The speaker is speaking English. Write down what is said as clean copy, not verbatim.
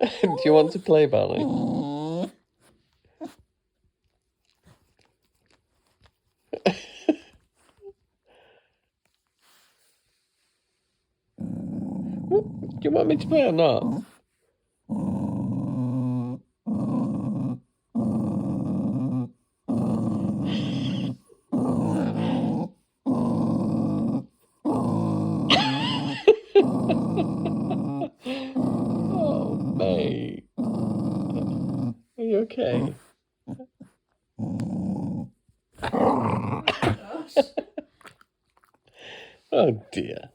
Do you want to play, Barney? Do you want me to play or not? Oh, mate. Are you okay? Oh, dear.